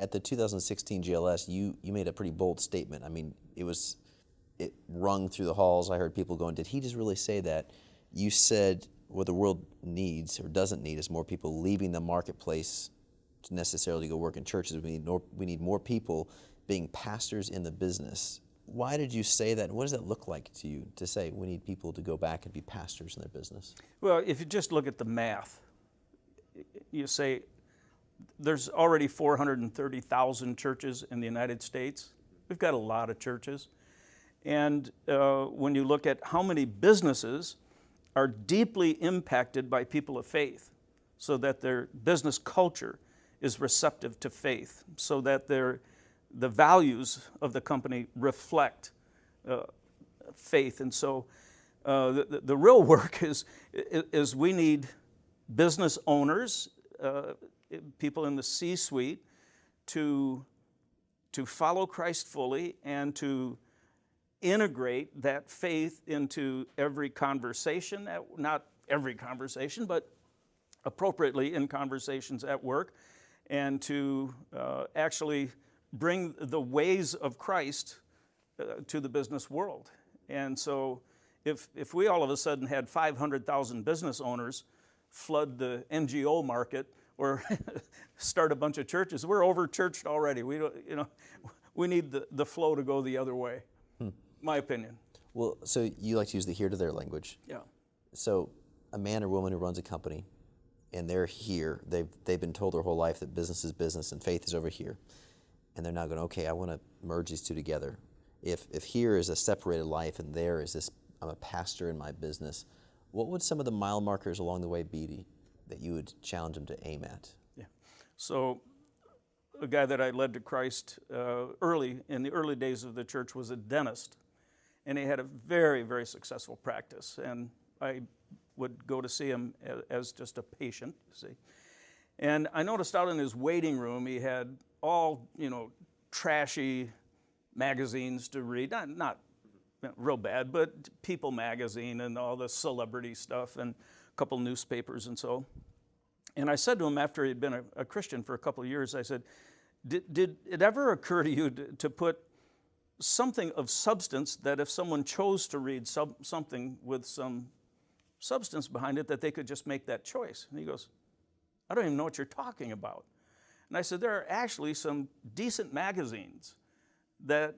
At the 2016 GLS, you made a pretty bold statement. I mean, it rung through the halls. I heard people going, did he just really say that? You said what the world needs or doesn't need is more people leaving the marketplace to necessarily go work in churches. We need more people being pastors in the business. Why did you say that? And what does that look like to you to say we need people to go back and be pastors in their business? Well, if you just look at the math, you say there's already 430,000 churches in the United States. We've got a lot of churches. And when you look at how many businesses are deeply impacted by people of faith, so that their business culture is receptive to faith, so that the values of the company reflect faith. And so the real work is we need business owners, people in the C-suite, to follow Christ fully and to integrate that faith into every conversation, not every conversation, but appropriately in conversations at work, and to actually bring the ways of Christ to the business world. And so if we all of a sudden had 500,000 business owners flood the NGO market or start a bunch of churches, we're over-churched already. We need the flow to go the other way. My opinion. Well, so you like to use the here to there language. Yeah. So a man or woman who runs a company, and they're here, they've been told their whole life that business is business and faith is over here. And they're now going, okay, I want to merge these two together. If here is a separated life and there is this, I'm a pastor in my business, what would some of the mile markers along the way be that you would challenge them to aim at? Yeah. So a guy that I led to Christ in the early days of the church was a dentist. And he had a very, very successful practice. And I would go to see him as just a patient, you see. And I noticed out in his waiting room, he had all, trashy magazines to read. Not real bad, but People magazine and all the celebrity stuff and a couple newspapers and so. And I said to him after he'd been a Christian for a couple of years, I said, did it ever occur to you to put something of substance that if someone chose to read something with some substance behind it, that they could just make that choice? And he goes, I don't even know what you're talking about. And I said, there are actually some decent magazines that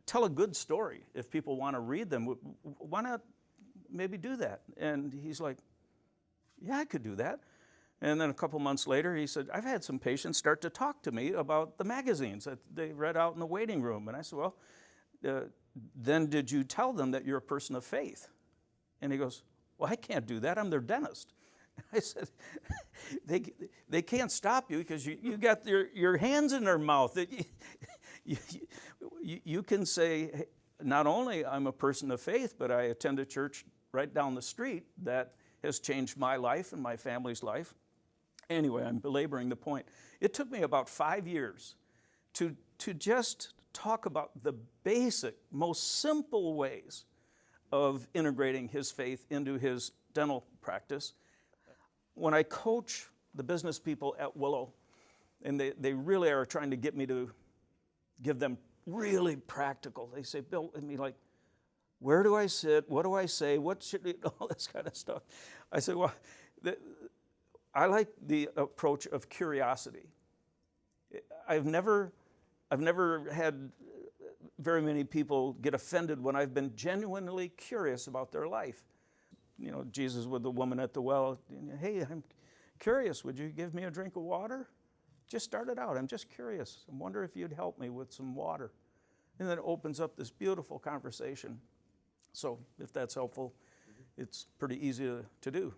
tell a good story. If people want to read them, why not maybe do that? And he's like, yeah, I could do that. And then a couple months later, he said, I've had some patients start to talk to me about the magazines that they read out in the waiting room. And I said, well, then did you tell them that you're a person of faith? And he goes, well, I can't do that. I'm their dentist. I said, they can't stop you because you got your hands in their mouth. You can say, hey, not only I'm a person of faith, but I attend a church right down the street that has changed my life and my family's life. Anyway, I'm belaboring the point. It took me about 5 years to just talk about the basic, most simple ways of integrating his faith into his dental practice. When I coach the business people at Willow, and they really are trying to get me to give them really practical. They say, Bill, I mean, like, where do I sit? What do I say? What should it, all this kind of stuff. I said, well, I like the approach of curiosity. I've never had very many people get offended when I've been genuinely curious about their life. Jesus with the woman at the well, hey, I'm curious, would you give me a drink of water? Just started out, I'm just curious. I wonder if you'd help me with some water. And then it opens up this beautiful conversation. So if that's helpful, it's pretty easy to do.